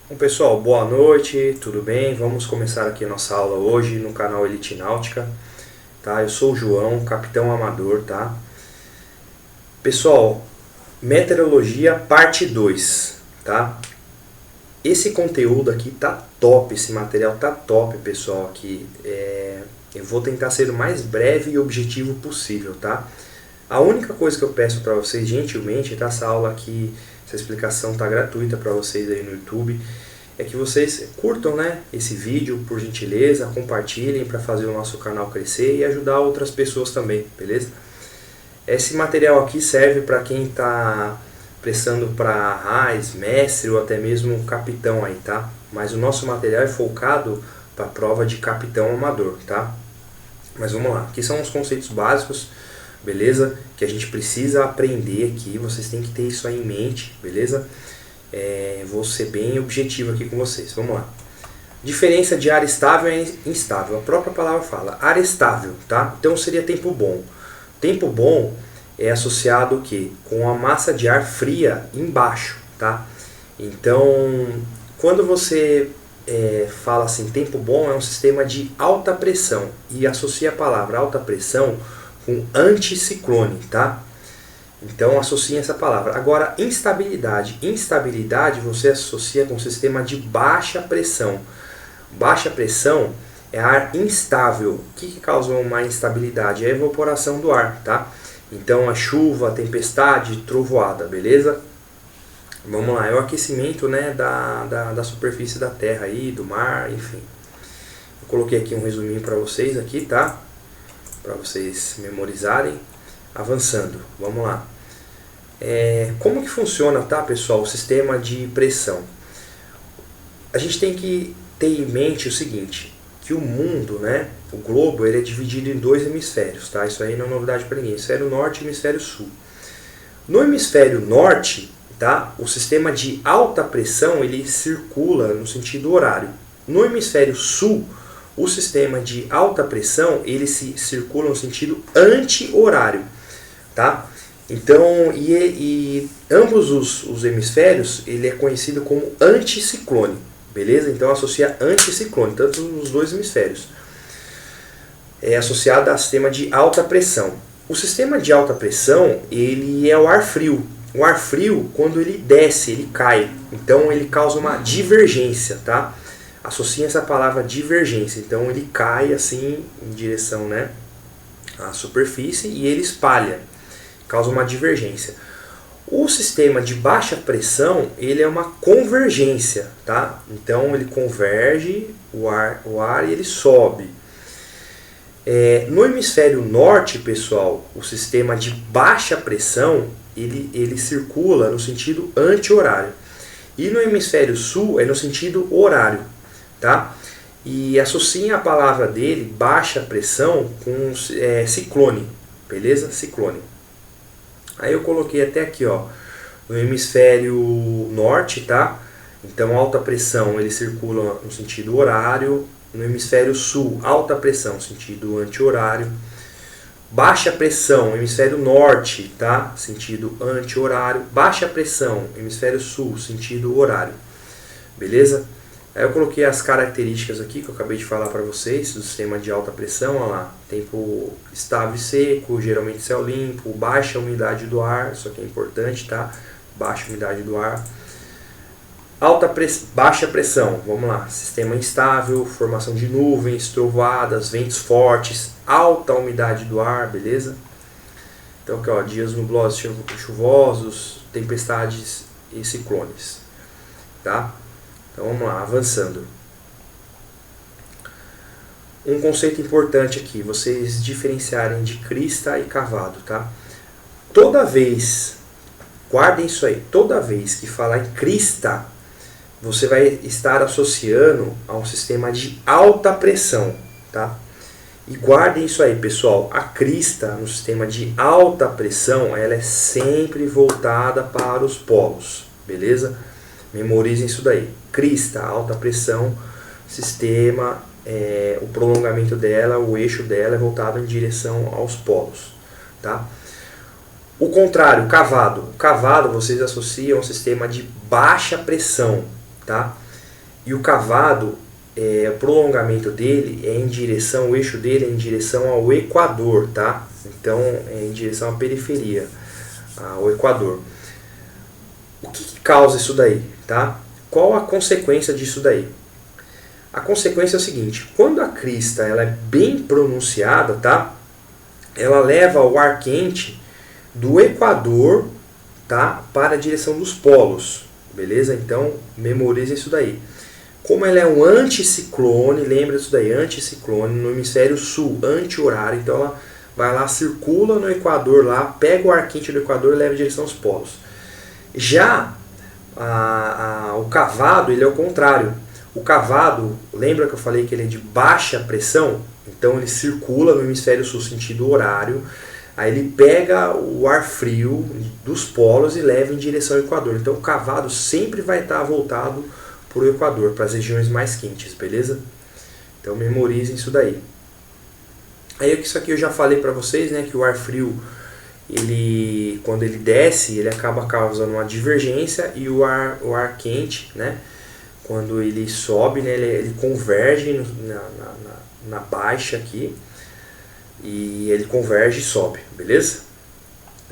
Bom, pessoal, boa noite, tudo bem? Vamos começar aqui a nossa aula hoje no canal Elite Náutica, tá? Eu sou o João, capitão amador, tá? Pessoal, meteorologia parte 2, tá? Esse conteúdo aqui tá top, esse material tá top, pessoal, aqui. Eu vou tentar ser o mais breve e objetivo possível, tá? A única coisa que eu peço para vocês, gentilmente, tá? Essa aula aqui, essa explicação tá gratuita para vocês aí no YouTube, é que vocês curtam, né, esse vídeo, por gentileza, compartilhem para fazer o nosso canal crescer e ajudar outras pessoas também, beleza? Esse material aqui serve para quem está prestando para RAIS, mestre ou até mesmo capitão aí, tá? Mas o nosso material é focado para a prova de capitão amador, tá? Mas vamos lá, aqui são os conceitos básicos, beleza? Que a gente precisa aprender aqui, vocês têm que ter isso aí em mente, beleza? Vou ser bem objetivo aqui com vocês, vamos lá. Diferença de ar estável e instável, a própria palavra fala, ar estável, tá? Então seria tempo bom. Tempo bom é associado o quê? Com a massa de ar fria embaixo, tá? Então, quando você fala assim, tempo bom é um sistema de alta pressão e associa a palavra alta pressão com anticiclone, tá? Então associa essa palavra. Agora, instabilidade. Instabilidade você associa com um sistema de baixa pressão. Baixa pressão é ar instável. O que causa uma instabilidade? É a evaporação do ar, tá? Então a chuva, a tempestade, trovoada, beleza? Vamos lá, é o aquecimento, né, da superfície da terra aí, do mar, enfim. Eu coloquei aqui um resuminho para vocês aqui, tá? Para vocês memorizarem. Avançando, vamos lá. Como que funciona, tá, pessoal, o sistema de pressão? A gente tem que ter em mente o seguinte, que o mundo, né, o globo, ele é dividido em dois hemisférios, tá? Isso aí não é novidade para ninguém, hemisfério norte e hemisfério sul. No hemisfério norte, tá, o sistema de alta pressão, ele circula no sentido horário. No hemisfério sul, o sistema de alta pressão, ele circula no sentido anti-horário, tá? Então, e ambos os hemisférios, ele é conhecido como anticiclone, beleza? Então associa anticiclone, tanto nos dois hemisférios. É associado ao sistema de alta pressão. O sistema de alta pressão, ele é o ar frio. O ar frio, quando ele desce, ele cai. Então ele causa uma divergência, tá? Associa essa palavra divergência. Então ele cai assim em direção, né, à superfície e ele espalha. Causa uma divergência. O sistema de baixa pressão, ele é uma convergência, tá? Então ele converge o ar e ele sobe. No hemisfério norte, pessoal, o sistema de baixa pressão, ele circula no sentido anti-horário. E no hemisfério sul é no sentido horário, tá? E associa a palavra dele, baixa pressão, com ciclone, beleza? Ciclone. Aí eu coloquei até aqui, ó, no hemisfério norte, tá? Então alta pressão, ele circula no sentido horário. No hemisfério sul, alta pressão, sentido anti-horário. Baixa pressão, hemisfério norte, tá? Sentido anti-horário. Baixa pressão, hemisfério sul, sentido horário. Beleza? Aí eu coloquei as características aqui que eu acabei de falar para vocês do sistema de alta pressão, olha lá, tempo estável e seco, geralmente céu limpo, baixa umidade do ar, isso aqui é importante, tá? Baixa umidade do ar. Baixa pressão, vamos lá, sistema instável, formação de nuvens, trovoadas, ventos fortes, alta umidade do ar, beleza? Então aqui, ó, dias nublosos, chuvosos, tempestades e ciclones, tá? Então vamos lá, avançando. Um conceito importante aqui, vocês diferenciarem de crista e cavado, tá? Toda vez, guardem isso aí, toda vez que falar em crista, você vai estar associando a um sistema de alta pressão, tá? E guardem isso aí, pessoal, a crista no sistema de alta pressão, ela é sempre voltada para os polos, beleza? Memorizem isso daí. Crista, alta pressão, sistema, o prolongamento dela, o eixo dela é voltado em direção aos polos, tá? O contrário, o cavado. O cavado vocês associam a um sistema de baixa pressão, tá? E o cavado, o prolongamento dele é em direção, o eixo dele é em direção ao equador, tá? Então é em direção à periferia, ao equador. O que causa isso daí, tá? Qual a consequência disso daí? A consequência é o seguinte: quando a crista ela é bem pronunciada, tá? Ela leva o ar quente do equador, tá? Para a direção dos polos, beleza? Então memorize isso daí. Como ela é um anticiclone, lembra disso daí, anticiclone no hemisfério sul, anti-horário, então ela vai lá, circula no equador lá, pega o ar quente do equador e leva em direção aos polos. Já o cavado, ele é o contrário. O cavado, lembra que eu falei que ele é de baixa pressão? Então ele circula no hemisfério sul sentido horário, aí ele pega o ar frio dos polos e leva em direção ao equador. Então o cavado sempre vai estar voltado para o equador, para as regiões mais quentes, beleza? Então memorizem isso daí. Aí isso aqui eu já falei para vocês, né, que o ar frio, quando ele desce, ele acaba causando uma divergência, e o ar quente, né, quando ele sobe, né, ele converge na baixa aqui, e ele converge e sobe, beleza?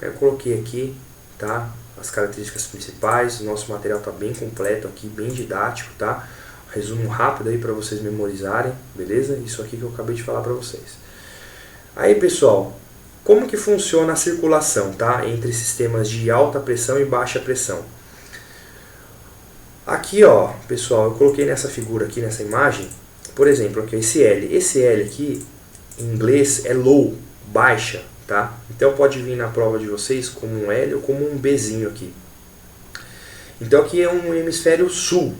Eu coloquei aqui, tá, as características principais. O nosso material está bem completo aqui, bem didático, tá? Resumo rápido aí para vocês memorizarem, beleza? Isso aqui que eu acabei de falar para vocês. Aí, pessoal, como que funciona a circulação, tá? Entre sistemas de alta pressão e baixa pressão. Aqui, ó, pessoal, eu coloquei nessa figura aqui, nessa imagem, por exemplo, aqui, esse L. Esse L aqui, em inglês, é low, baixa, tá? Então pode vir na prova de vocês como um L ou como um Bzinho aqui. Então aqui é um hemisfério sul.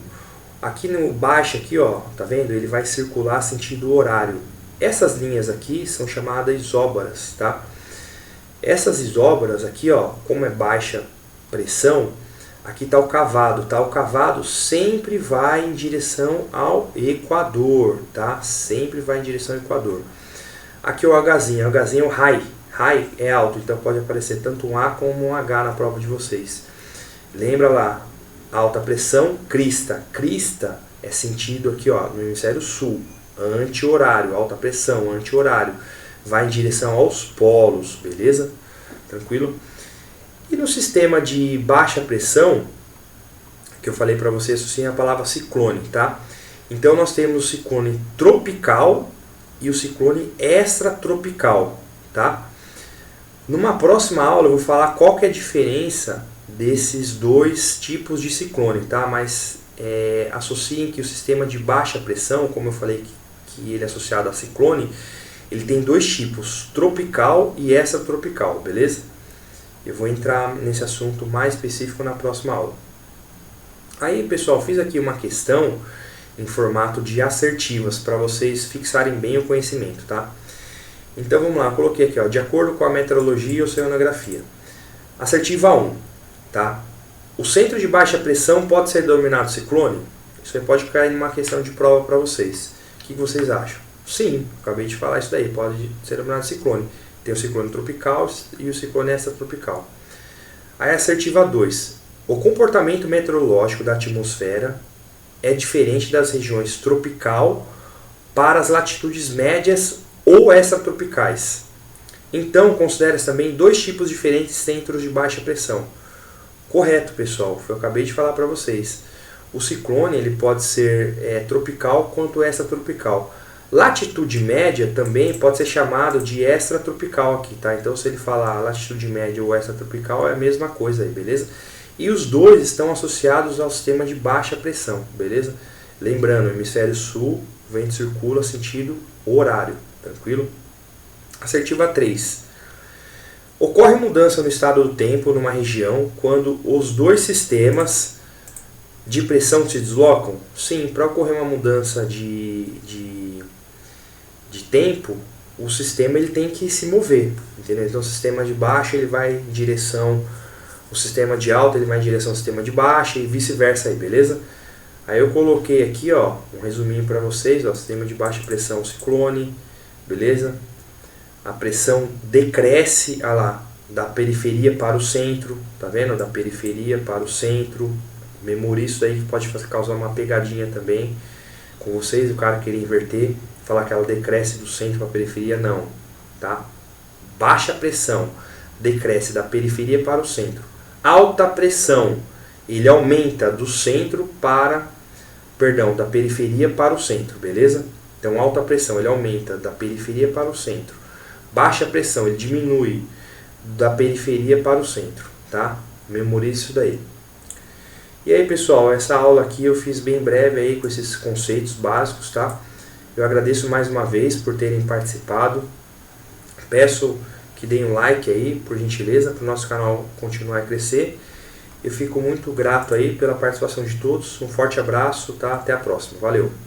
Aqui no baixo, aqui, ó, tá vendo? Ele vai circular sentido horário. Essas linhas aqui são chamadas isóbaras, tá? Essas isóbaras aqui, ó, como é baixa pressão, aqui está o cavado, tá? O cavado sempre vai em direção ao equador, tá? Sempre vai em direção ao equador. Aqui o Hzinho, o Hzinho é o high. High é alto, então pode aparecer tanto um A como um H na prova de vocês. Lembra lá, alta pressão, crista. Crista é sentido aqui, ó, no hemisfério sul, anti-horário, alta pressão, anti-horário. Vai em direção aos polos, beleza? Tranquilo? E no sistema de baixa pressão, que eu falei para vocês, associei a palavra ciclone, tá? Então nós temos o ciclone tropical e o ciclone extratropical, tá? Numa próxima aula eu vou falar qual que é a diferença desses dois tipos de ciclone, tá? Mas associem que o sistema de baixa pressão, como eu falei que ele é associado a ciclone, ele tem dois tipos, tropical e extratropical, beleza? Eu vou entrar nesse assunto mais específico na próxima aula. Aí, pessoal, fiz aqui uma questão em formato de assertivas para vocês fixarem bem o conhecimento, tá? Então vamos lá, coloquei aqui, ó, de acordo com a meteorologia e oceanografia. Assertiva 1, tá? O centro de baixa pressão pode ser denominado ciclone? Isso aí pode cair numa questão de prova para vocês. O que vocês acham? Sim, acabei de falar isso daí, pode ser denominado ciclone. Tem o ciclone tropical e o ciclone extratropical. Aí assertiva 2. O comportamento meteorológico da atmosfera é diferente das regiões tropical para as latitudes médias ou extratropicais. Então, considera-se também dois tipos diferentes de centros de baixa pressão. Correto, pessoal, foi o que eu acabei de falar para vocês. O ciclone ele pode ser tropical quanto extratropical. Latitude média também pode ser chamado de extratropical aqui, tá? Então, se ele falar latitude média ou extratropical, é a mesma coisa aí, beleza? E os dois estão associados ao sistema de baixa pressão, beleza? Lembrando, hemisfério sul, o vento circula sentido horário, tranquilo? Assertiva 3. Ocorre mudança no estado do tempo numa região quando os dois sistemas de pressão se deslocam? Sim, para ocorrer uma mudança de tempo, o sistema ele tem que se mover, entendeu? Então o sistema de baixa ele vai em direção, o sistema de alta ele vai em direção ao sistema de baixa e vice-versa aí, beleza? Aí eu coloquei aqui, ó, um resuminho para vocês, ó, sistema de baixa pressão ciclone, beleza? A pressão decresce, lá, da periferia para o centro, tá vendo? Da periferia para o centro, Memorize isso daí que pode causar uma pegadinha também com vocês, o cara querer inverter, falar que ela decresce do centro para a periferia, não, tá? Baixa pressão decresce da periferia para o centro. Alta pressão, ele aumenta do centro para, perdão, da periferia para o centro, beleza? Então alta pressão, ele aumenta da periferia para o centro. Baixa pressão, ele diminui da periferia para o centro, tá? Memorize isso daí. E aí, pessoal, essa aula aqui eu fiz bem breve aí com esses conceitos básicos, tá? Eu agradeço mais uma vez por terem participado. Peço que deem um like aí, por gentileza, para o nosso canal continuar a crescer. Eu fico muito grato aí pela participação de todos. Um forte abraço, tá? Até a próxima. Valeu!